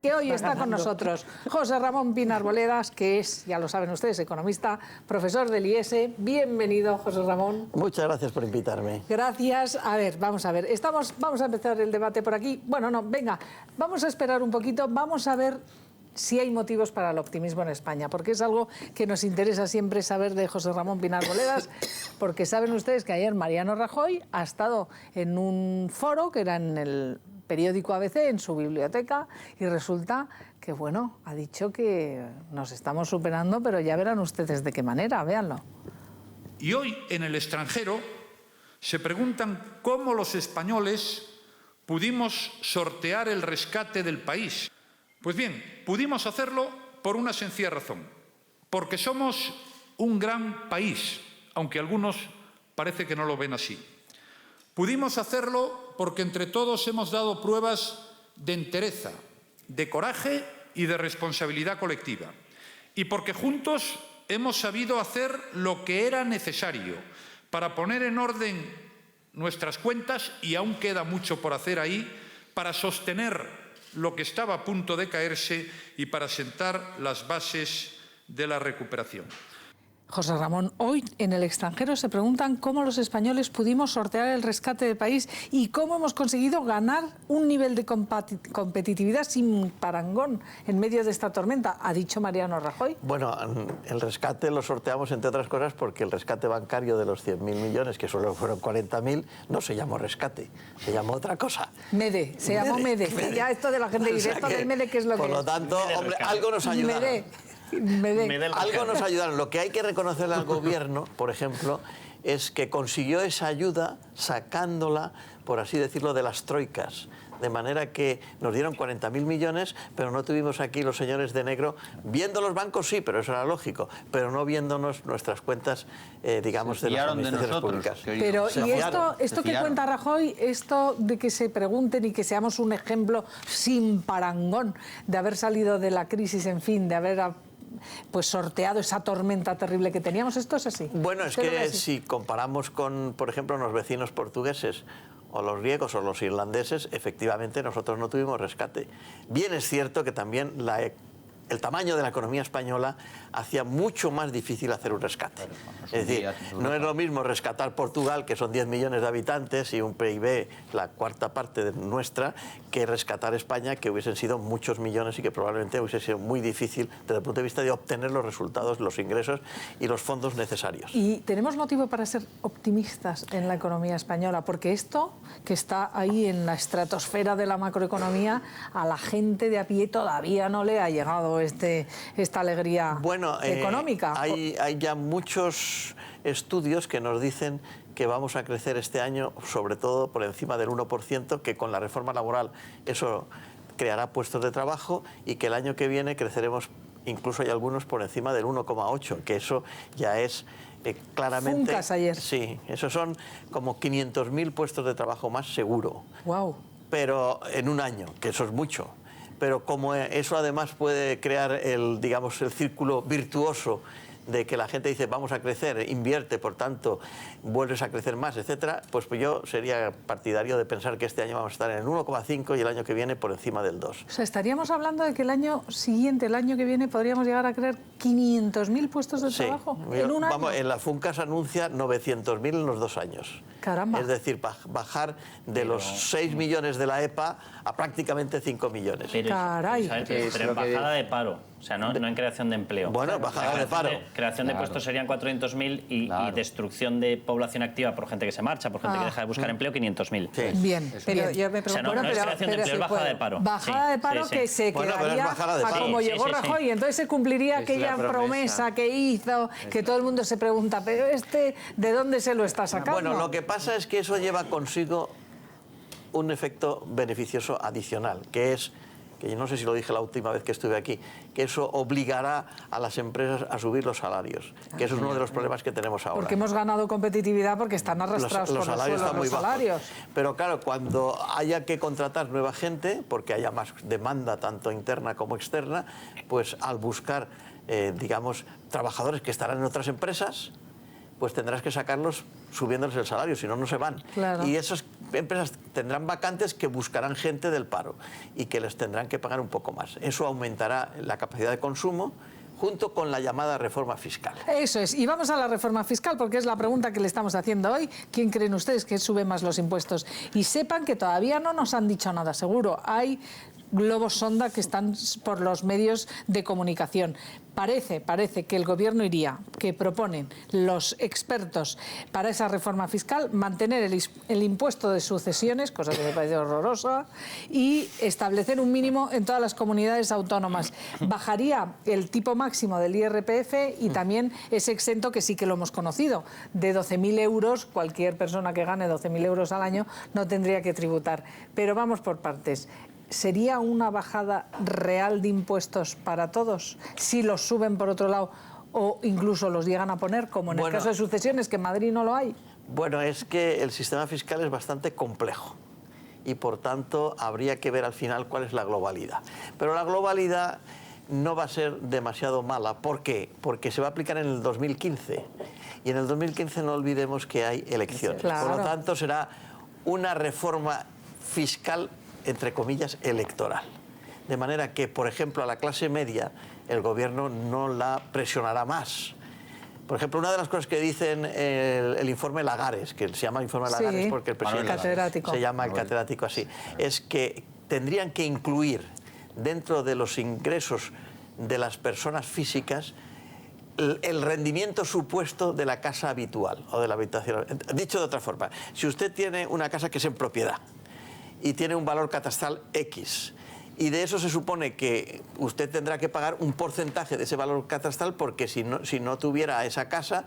Que hoy está con nosotros José Ramón Pina Arboledas, que es, ya lo saben ustedes, economista, profesor del IES. Bienvenido, José Ramón. Muchas gracias por invitarme. Gracias. A ver, vamos a ver. Vamos a empezar el debate por aquí. Bueno, no, venga, vamos a esperar un poquito. Vamos a ver si hay motivos para el optimismo en España, porque es algo que nos interesa siempre saber de José Ramón Pina Arboledas, porque saben ustedes que ayer Mariano Rajoy ha estado en un foro que era en el periódico ABC, en su biblioteca, y resulta que, bueno, ha dicho que nos estamos superando, pero ya verán ustedes de qué manera, véanlo. Y hoy en el extranjero se preguntan cómo los españoles pudimos sortear el rescate del país. Pues bien, pudimos hacerlo por una sencilla razón, porque somos un gran país, aunque algunos parece que no lo ven así. Pudimos hacerlo porque entre todos hemos dado pruebas de entereza, de coraje y de responsabilidad colectiva. Y porque juntos hemos sabido hacer lo que era necesario para poner en orden nuestras cuentas, y aún queda mucho por hacer ahí, para sostener lo que estaba a punto de caerse y para sentar las bases de la recuperación. José Ramón, hoy en el extranjero se preguntan cómo los españoles pudimos sortear el rescate del país y cómo hemos conseguido ganar un nivel de competitividad sin parangón en medio de esta tormenta, ha dicho Mariano Rajoy. Bueno, el rescate lo sorteamos, entre otras cosas, porque el rescate bancario de los 100.000 millones, que solo fueron 40.000, no se llamó rescate, se llamó otra cosa. MEDE, se llamó MEDE. Ya esto de la gente dice, esto del MEDE, ¿qué es lo que es? Por lo tanto, hombre, algo nos ayudaron. Algo nos ayudaron. Lo que hay que reconocerle al gobierno, por ejemplo, es que consiguió esa ayuda sacándola, por así decirlo, de las troicas. De manera que nos dieron 40.000 millones, pero no tuvimos aquí los señores de negro, viendo los bancos sí, pero eso era lógico, pero no viéndonos nuestras cuentas, digamos, de las administraciones públicas. Pero, ¿y esto que cuenta Rajoy, esto de que se pregunten y que seamos un ejemplo sin parangón de haber salido de la crisis, en fin, de haber pues sorteado esa tormenta terrible que teníamos, ¿esto es así? Bueno, es que si comparamos con, por ejemplo, los vecinos portugueses, o los griegos o los irlandeses, efectivamente nosotros no tuvimos rescate. Bien es cierto que también el tamaño de la economía española hacía mucho más difícil hacer un rescate. Es decir, no es lo mismo rescatar Portugal, que son 10 millones de habitantes y un PIB, la cuarta parte de nuestra, que rescatar España, que hubiesen sido muchos millones y que probablemente hubiese sido muy difícil desde el punto de vista de obtener los resultados, los ingresos y los fondos necesarios. Y tenemos motivo para ser optimistas en la economía española, porque esto, que está ahí en la estratosfera de la macroeconomía, a la gente de a pie todavía no le ha llegado esta alegría económica. Hay ya muchos estudios que nos dicen que vamos a crecer este año, sobre todo por encima del 1%, que con la reforma laboral eso creará puestos de trabajo, y que el año que viene creceremos, incluso hay algunos por encima del 1,8%, que eso ya es claramente... Funcas ayer. Sí, eso son como 500.000 puestos de trabajo más seguro. Wow. Pero en un año, que eso es mucho. Pero como eso además puede crear el círculo virtuoso de que la gente dice vamos a crecer, invierte, por tanto vuelves a crecer más, etcétera, pues yo sería partidario de pensar que este año vamos a estar en el 1,5 y el año que viene por encima del 2. O sea, estaríamos hablando de que el año siguiente, el año que viene, podríamos llegar a crear 500.000 puestos de trabajo en un año. Vamos, en la FUNCAS anuncia 900.000 en los 2 años. Caramba. Es decir, bajar de los 6 millones de la EPA a prácticamente 5 millones. Caray. Pero en bajada de paro, o sea, no en creación de empleo. Bueno, bajada de paro. Creación de puestos serían 400.000 y destrucción de población activa por gente que se marcha, por gente que deja de buscar empleo, 500.000. Sí. Bien, pero yo me pregunto... O sea, no es creación de empleo, es bajada de paro. Bajada de paro que se quedaría a como llegó Rajoy, y entonces se cumpliría aquella promesa que hizo, que todo el mundo se pregunta, pero ¿de dónde se lo está sacando? Bueno, lo que pasa es que eso lleva consigo un efecto beneficioso adicional, que es, que yo no sé si lo dije la última vez que estuve aquí, que eso obligará a las empresas a subir los salarios, que eso es uno de los problemas que tenemos ahora. Porque hemos ganado competitividad porque están arrastrados por los suelos los salarios. Pero claro, cuando haya que contratar nueva gente, porque haya más demanda tanto interna como externa, pues al buscar, trabajadores que estarán en otras empresas, pues tendrás que sacarlos subiéndoles el salario, si no, no se van. Claro. Y eso es empresas tendrán vacantes que buscarán gente del paro y que les tendrán que pagar un poco más. Eso aumentará la capacidad de consumo, junto con la llamada reforma fiscal. Eso es. Y vamos a la reforma fiscal, porque es la pregunta que le estamos haciendo hoy. ¿Quién creen ustedes que sube más los impuestos? Y sepan que todavía no nos han dicho nada seguro. Hay globos sonda que están por los medios de comunicación. Parece que el Gobierno iría, que proponen los expertos para esa reforma fiscal, mantener el impuesto de sucesiones, cosa que me parece horrorosa, y establecer un mínimo en todas las comunidades autónomas. Bajaría el tipo máximo del IRPF y también ese exento que sí que lo hemos conocido, de 12.000 euros, cualquier persona que gane 12.000 euros al año no tendría que tributar. Pero vamos por partes. ¿Sería una bajada real de impuestos para todos si los suben por otro lado o incluso los llegan a poner, como en el caso de sucesiones, que en Madrid no lo hay? Bueno, es que el sistema fiscal es bastante complejo y por tanto habría que ver al final cuál es la globalidad. Pero la globalidad no va a ser demasiado mala. ¿Por qué? Porque se va a aplicar en el 2015 y en el 2015 no olvidemos que hay elecciones. Claro. Por lo tanto será una reforma fiscal entre comillas, electoral. De manera que, por ejemplo, a la clase media el Gobierno no la presionará más. Por ejemplo, una de las cosas que dicen el informe Lagares, que se llama informe Lagares porque el presidente se llama el catedrático así, es que tendrían que incluir dentro de los ingresos de las personas físicas el rendimiento supuesto de la casa habitual o de la habitación. Dicho de otra forma, si usted tiene una casa que es en propiedad, y tiene un valor catastral X. Y de eso se supone que usted tendrá que pagar un porcentaje de ese valor catastral porque si no tuviera esa casa,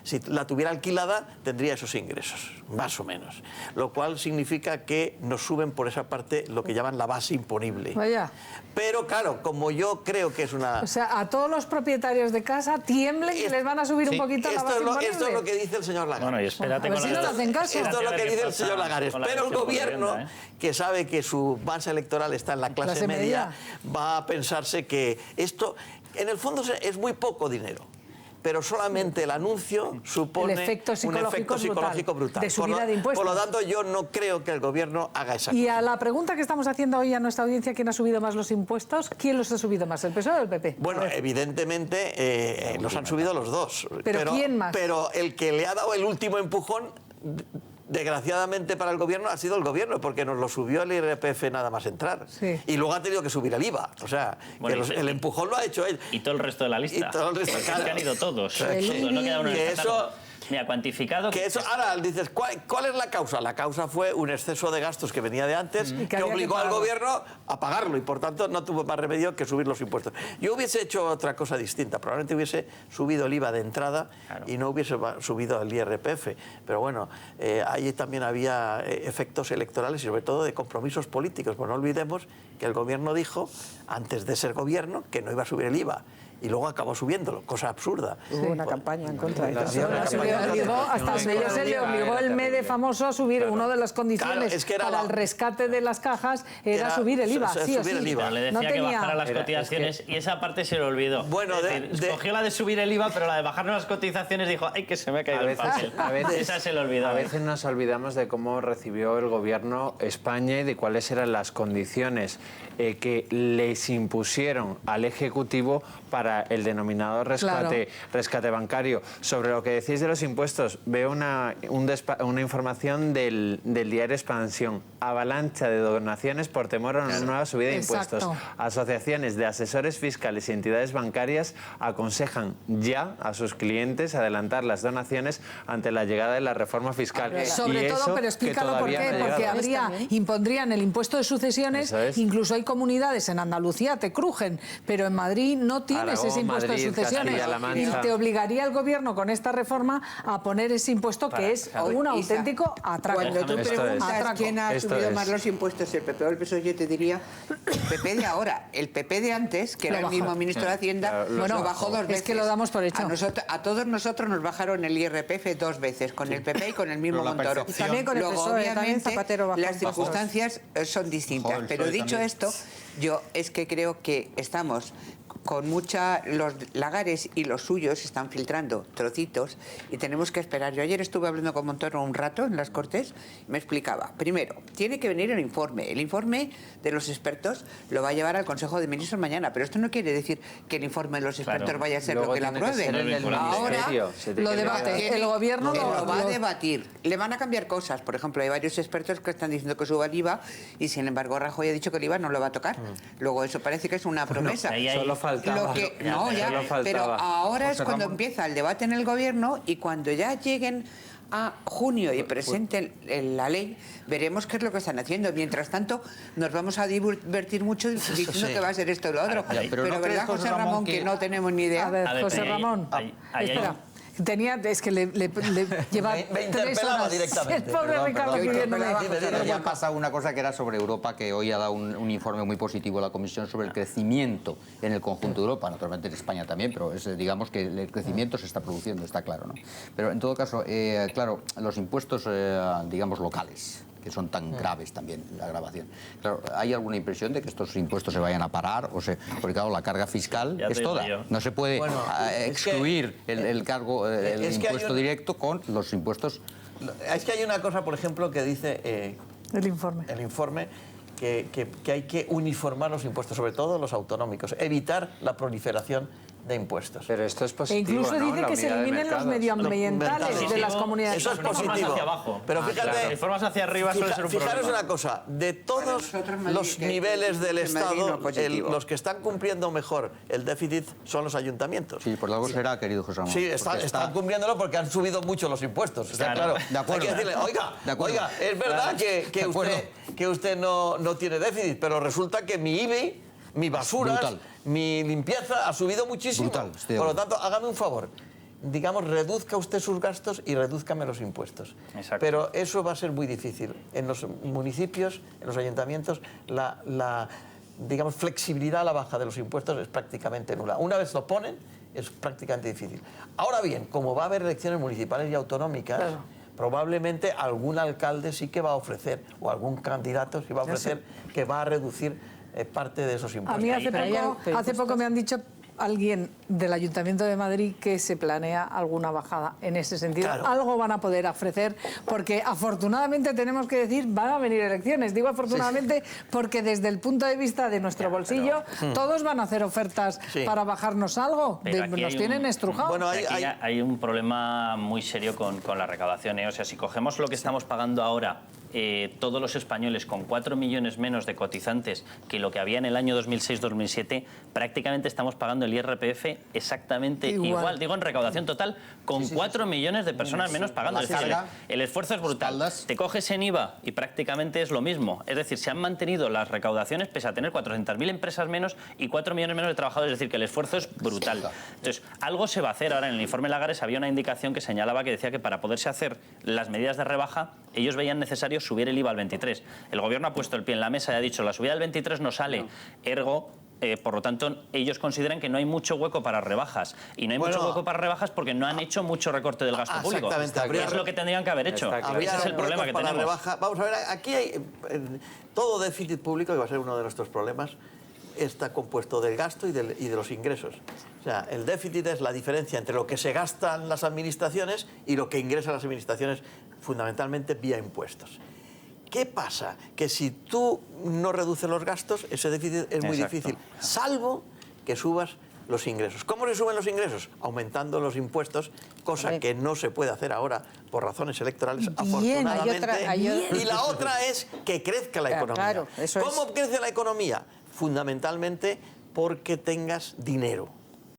si la tuviera alquilada, tendría esos ingresos, más o menos. Lo cual significa que nos suben por esa parte lo que llaman la base imponible. Vaya. Pero claro, como yo creo que es una... O sea, a todos los propietarios de casa tiemblen y les van a subir un poquito la base imponible. Esto es lo que dice el señor Lagares. Bueno, y espérate a ver si no le hacen caso. Esto es lo que dice el señor Lagares. Pero el Gobierno, que sabe que su base electoral está en la clase media, va a pensarse que esto, en el fondo, es muy poco dinero. Pero solamente el anuncio supone un efecto psicológico brutal. De subida de impuestos. Por lo tanto, yo no creo que el Gobierno haga esa cosa. Y a la pregunta que estamos haciendo hoy a nuestra audiencia, ¿quién ha subido más los impuestos? ¿Quién los ha subido más, el PSOE o el PP? Bueno, evidentemente los han subido los dos. ¿Pero quién más? Pero el que le ha dado el último empujón, desgraciadamente para el Gobierno, ha sido el Gobierno, porque nos lo subió el IRPF nada más entrar. Sí. Y luego ha tenido que subir el IVA. O sea, bueno, el empujón lo ha hecho él. Y todo el resto de la lista. Y todo el resto, es que han ido todos. El No queda uno en el eso, catálogo. Mira, cuantificado... Que eso, ahora dices, ¿cuál es la causa? La causa fue un exceso de gastos que venía de antes, que obligó al Gobierno a pagarlo y por tanto no tuvo más remedio que subir los impuestos. Yo hubiese hecho otra cosa distinta, probablemente hubiese subido el IVA de entrada y no hubiese subido el IRPF. Pero bueno, ahí también había efectos electorales y sobre todo de compromisos políticos. Pues no olvidemos que el Gobierno dijo, antes de ser Gobierno, que no iba a subir el IVA. Y luego acabó subiendo, cosa absurda. Hubo una campaña en contra de eso. Hasta se le obligó el MEDE famoso a subir. Una de las condiciones para el rescate de las cajas era subir el IVA. Sí o sí. Le decía que bajara las cotizaciones y esa parte se le olvidó. Bueno, escogió la de subir el IVA, pero la de bajar las cotizaciones dijo, ¡ay, que se me ha caído el papel! Esa se le olvidó. A veces nos olvidamos de cómo recibió el Gobierno España y de cuáles eran las condiciones que les impusieron al Ejecutivo para el denominado rescate bancario. Sobre lo que decís de los impuestos, veo una información del diario Expansión. Avalancha de donaciones por temor a una nueva subida de impuestos. Asociaciones de asesores fiscales y entidades bancarias aconsejan ya a sus clientes adelantar las donaciones ante la llegada de la reforma fiscal. Sobre todo, pero explícalo por qué, porque impondrían el impuesto de sucesiones, incluso hay comunidades en Andalucía, te crujen, pero en Madrid no tienes ese impuesto de sucesiones y te obligaría el Gobierno con esta reforma a poner ese impuesto que es un auténtico atraco. Cuando tú preguntas quién ha subido más los impuestos, el PP o el PSOE, yo te diría el PP de ahora. El PP de antes, que era el mismo ministro de Hacienda, lo bajó 2 veces. Es que lo damos por hecho. A todos nosotros nos bajaron el IRPF 2 veces, con el PP y con el mismo Montoro. Y también con el PSOE, obviamente, las circunstancias son distintas. Pero dicho esto, yo es que creo que estamos con mucha... Los lagares y los suyos están filtrando trocitos y tenemos que esperar. Yo ayer estuve hablando con Montoro un rato en las Cortes y me explicaba. Primero, tiene que venir el informe. El informe de los expertos lo va a llevar al Consejo de Ministros mañana, pero esto no quiere decir que el informe de los expertos vaya a ser Luego lo que la apruebe. Ahora lo debate. El gobierno lo va a debatir. Le van a cambiar cosas. Por ejemplo, hay varios expertos que están diciendo que suba el IVA y, sin embargo, Rajoy ha dicho que el IVA no lo va a tocar. Luego, eso parece que es una promesa. Solo faltaba. Pero ahora es cuando empieza el debate en el gobierno y cuando ya lleguen a junio y presenten la ley, veremos qué es lo que están haciendo. Mientras tanto, nos vamos a divertir mucho diciendo que va a ser esto y lo otro. Pero ¿no ¿verdad, José Ramón, que no tenemos ni idea? A ver, José Ramón, espera. Es que le lleva me 3 horas. directamente. El pobre Ricardo pidiéndole. Ya ha pasado una cosa que era sobre Europa, que hoy ha dado un informe muy positivo a la Comisión sobre el crecimiento en el conjunto de Europa, naturalmente en España también, pero digamos que el crecimiento se está produciendo, está claro, ¿no? Pero en todo caso, claro, los impuestos, digamos, locales, que son tan graves también, la grabación. Claro, ¿hay alguna impresión de que estos impuestos se vayan a parar? Porque claro, la carga fiscal es toda. No se puede excluir el cargo, el impuesto directo con los impuestos. Es que hay una cosa, por ejemplo, que dice el informe. El informe que hay que uniformar los impuestos, sobre todo los autonómicos, evitar la proliferación de impuestos. Pero esto es positivo, E incluso dice que se eliminen los medioambientales de las comunidades. Eso es positivo. Hacia abajo. Pero fíjate, reformas hacia arriba suele ser un problema. Fijaros una cosa, de todos los niveles del Estado, los que están cumpliendo mejor el déficit son los ayuntamientos. Sí, por algo será, querido José Ramón. Sí, están cumpliéndolo porque han subido mucho los impuestos. Está claro. De acuerdo. Hay que decirle, oiga, es verdad que usted no tiene déficit, pero resulta que mi IBI, mi basura, mi limpieza ha subido muchísimo. Por lo tanto, hágame un favor. Digamos, reduzca usted sus gastos y redúzcame los impuestos. Exacto. Pero eso va a ser muy difícil. En los municipios, en los ayuntamientos, la digamos, flexibilidad a la baja de los impuestos es prácticamente nula. Una vez lo ponen, es prácticamente difícil. Ahora bien, como va a haber elecciones municipales y autonómicas, probablemente algún alcalde sí que va a ofrecer, o algún candidato sí va a ofrecer que va a reducir parte de esos impuestos. A mí hace poco me han dicho alguien del Ayuntamiento de Madrid que se planea alguna bajada en ese sentido. Claro. Algo van a poder ofrecer, porque afortunadamente tenemos que decir, van a venir elecciones. Digo afortunadamente porque desde el punto de vista de nuestro bolsillo, todos van a hacer ofertas para bajarnos algo. Nos tienen estrujados. Bueno, hay un problema muy serio con la recaudación. O sea, si cogemos lo que estamos pagando ahora, todos los españoles con 4 millones menos de cotizantes que lo que había en el año 2006-2007, prácticamente estamos pagando el IRPF exactamente igual. Digo, en recaudación total, con 4 millones de personas menos pagando. Es decir, el esfuerzo es brutal. Te coges en IVA y prácticamente es lo mismo. Es decir, se han mantenido las recaudaciones pese a tener 400.000 empresas menos y 4 millones menos de trabajadores. Es decir, que el esfuerzo es brutal. Entonces, algo se va a hacer. Ahora, en el informe Lagares había una indicación que señalaba, que decía que para poderse hacer las medidas de rebaja, ellos veían necesario subir el IVA al 23. El gobierno ha puesto el pie en la mesa y ha dicho, la subida del 23 no sale, ergo, por lo tanto, ellos consideran que no hay mucho hueco para rebajas. Y no hay mucho hueco para rebajas porque no han hecho mucho recorte del gasto público. Exactamente. Es lo que tendrían que haber hecho. Ese es el problema que tenemos. Rebaja. Vamos a ver, aquí hay todo déficit público, que va a ser uno de nuestros problemas, está compuesto del gasto y de los ingresos. O sea, el déficit es la diferencia entre lo que se gastan las administraciones y lo que ingresan las administraciones, fundamentalmente vía impuestos. ¿Qué pasa? Que si tú no reduces los gastos, ese déficit es muy difícil, salvo que subas los ingresos. ¿Cómo se suben los ingresos? Aumentando los impuestos, cosa que no se puede hacer ahora por razones electorales, afortunadamente. Y la otra es que crezca la economía. ¿Cómo crece la economía? Fundamentalmente porque tengas dinero.